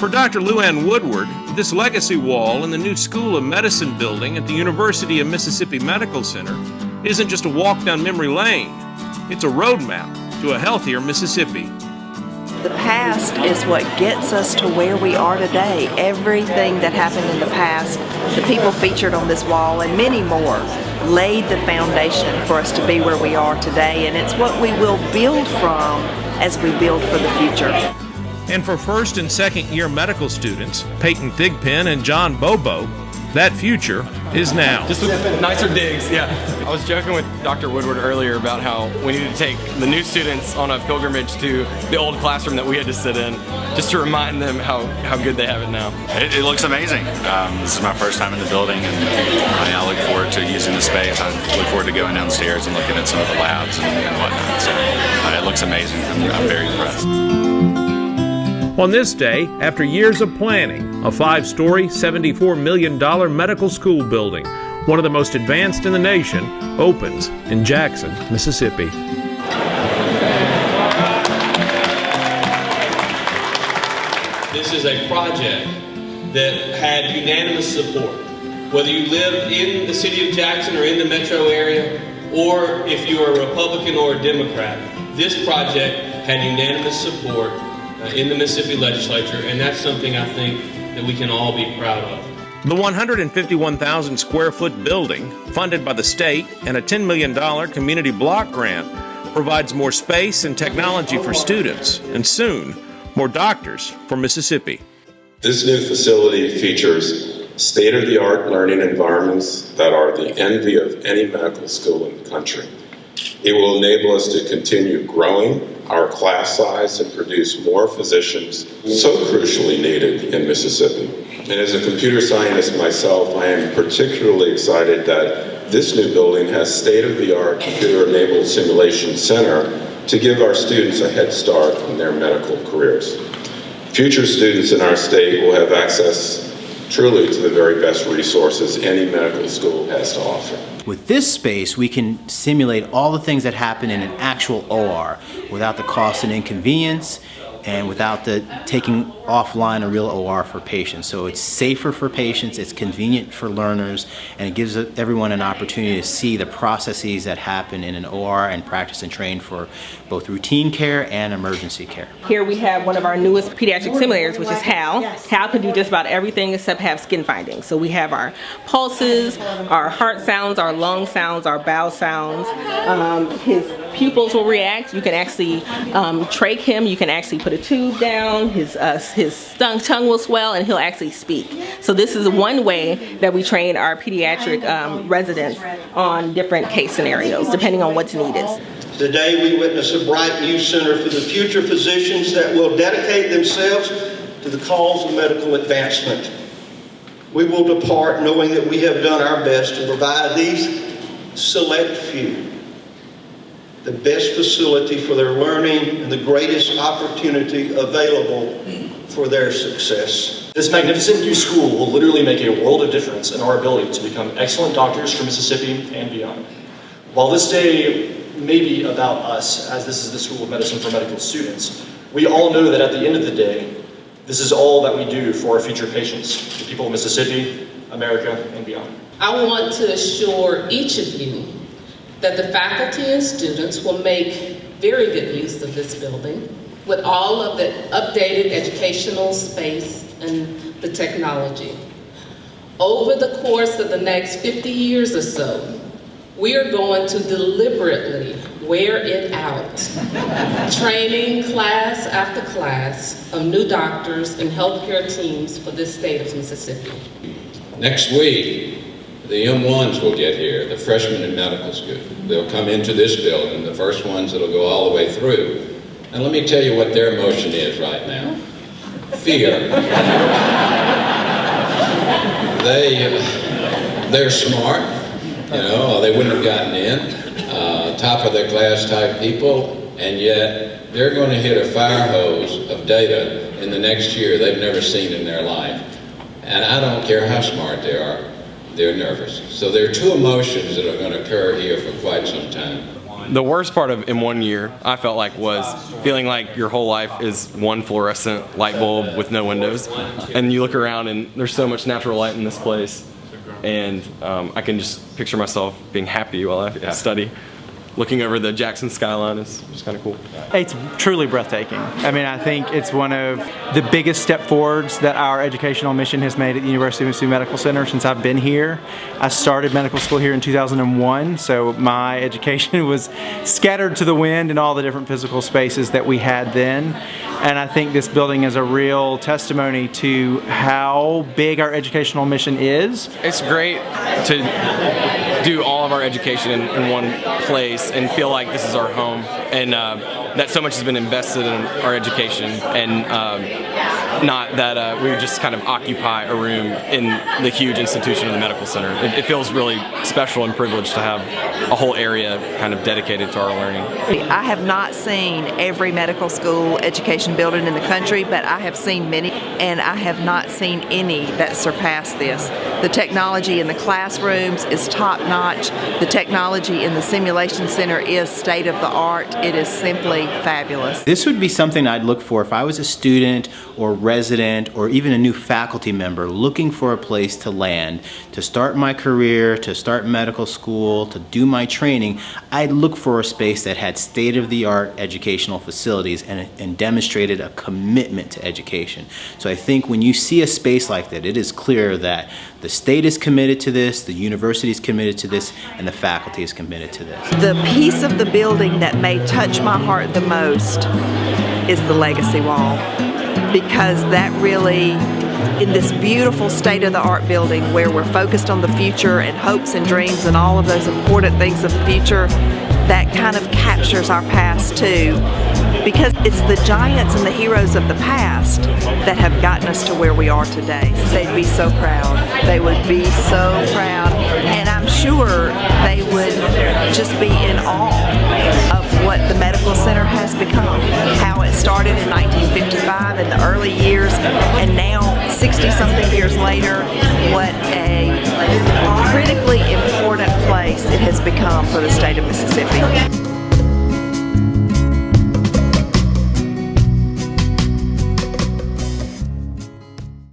For Dr. Luann Woodward, this legacy wall in the new School of Medicine building at the University of Mississippi Medical Center isn't just a walk down memory lane. It's a roadmap to a healthier Mississippi. The past is what gets us to where we are today. Everything that happened in the past, the people featured on this wall and many more, laid the foundation for us to be where we are today, and it's what we will build from as we build for the future. And for first and second year medical students, Peyton Thigpen and John Bobo, that future is now. Just with nicer digs, yeah. I was joking with Dr. Woodward earlier about how we need to take the new students on a pilgrimage to the old classroom that we had to sit in, just to remind them how good they have it now. It looks amazing. This is my first time in the building, and I look forward to using the space. I look forward to going downstairs and looking at some of the labs and whatnot. So it looks amazing. I'm very impressed. On this day, after years of planning, a 5-story, $74 million medical school building, one of the most advanced in the nation, opens in Jackson, Mississippi. This is a project that had unanimous support. Whether you live in the city of Jackson or in the metro area, or if you are a Republican or a Democrat, this project had unanimous support in the Mississippi legislature, and that's something I think that we can all be proud of. The 151,000 square foot building, funded by the state and a $10 million community block grant, provides more space and technology for students, and soon, more doctors for Mississippi. This new facility features state-of-the-art learning environments that are the envy of any medical school in the country. It will enable us to continue growing our class size and produce more physicians so crucially needed in Mississippi. And as a computer scientist myself, I am particularly excited that this new building has state-of-the-art computer-enabled simulation center to give our students a head start in their medical careers. Future students in our state will have access truly to the very best resources any medical school has to offer. With this space, we can simulate all the things that happen in an actual OR without the cost and inconvenience and without the taking offline a real OR for patients. So it's safer for patients, it's convenient for learners, and it gives everyone an opportunity to see the processes that happen in an OR and practice and train for both routine care and emergency care. Here we have one of our newest pediatric simulators, which is HAL. HAL can do just about everything except have skin findings. So we have our pulses, our heart sounds, our lung sounds, our bowel sounds. His pupils will react. You can actually trach him. You can actually put a tube down. His tongue will swell, and he'll actually speak. So this is one way that we train our pediatric residents on different case scenarios, depending on what's needed. Today we witness a bright new center for the future physicians that will dedicate themselves to the cause of medical advancement. We will depart knowing that we have done our best to provide these select few the best facility for their learning and the greatest opportunity available for their success. This magnificent new school will literally make a world of difference in our ability to become excellent doctors for Mississippi and beyond. While this day may be about us, as this is the School of Medicine for medical students, we all know that at the end of the day, this is all that we do for our future patients, the people of Mississippi, America, and beyond. I want to assure each of you that the faculty and students will make very good use of this building with all of the updated educational space and the technology. Over the course of the next 50 years or so, we are going to deliberately wear it out, training class after class of new doctors and healthcare teams for this state of Mississippi. Next week, the M1s will get here, the freshmen in medical school. They'll come into this building, the first ones that'll go all the way through. And let me tell you what their emotion is right now. Fear. They're smart, you know, they wouldn't have gotten in, top of their class type people, and yet they're going to hit a fire hose of data in the next year they've never seen in their life. And I don't care how smart they are, they're nervous. So there are two emotions that are going to occur here for quite some time. The worst part of in 1 year, I felt like, was feeling like your whole life is one fluorescent light bulb with no windows. And you look around and there's so much natural light in this place. And I can just picture myself being happy while I study. Looking over the Jackson skyline is just kind of cool. It's truly breathtaking. I mean, I think it's one of the biggest step forwards that our educational mission has made at the University of Mississippi Medical Center since I've been here. I started medical school here in 2001, so my education was scattered to the wind in all the different physical spaces that we had then. And I think this building is a real testimony to how big our educational mission is. It's great to do all of our education in one place and feel like this is our home, and that so much has been invested in our education, and not that we just kind of occupy a room in the huge institution of the medical center. It feels really special and privileged to have a whole area kind of dedicated to our learning. I have not seen every medical school education building in the country, but I have seen many, and I have not seen any that surpass this. The technology in the classrooms is top-notch. The technology in the simulation center is state-of-the-art. It is simply fabulous. This would be something I'd look for if I was a student or resident or even a new faculty member looking for a place to land, to start my career, to start medical school, to do my training. I'd look for a space that had state-of-the-art educational facilities and demonstrated a commitment to education. So I think when you see a space like that, it is clear that the state is committed to this, the university is committed to this, and the faculty is committed to this. The piece of the building that may touch my heart the most is the Legacy Wall, because that really, in this beautiful state-of-the-art building where we're focused on the future and hopes and dreams and all of those important things of the future, that kind of captures our past too, because it's the giants and the heroes of the past that have gotten us to where we are today. They'd be so proud. They would be so proud, and I'm sure they would just be in awe of what the medical center has become, how it started in 1955 in the early years, and now 60-something years later, what a critically important place it has become for the state of Mississippi.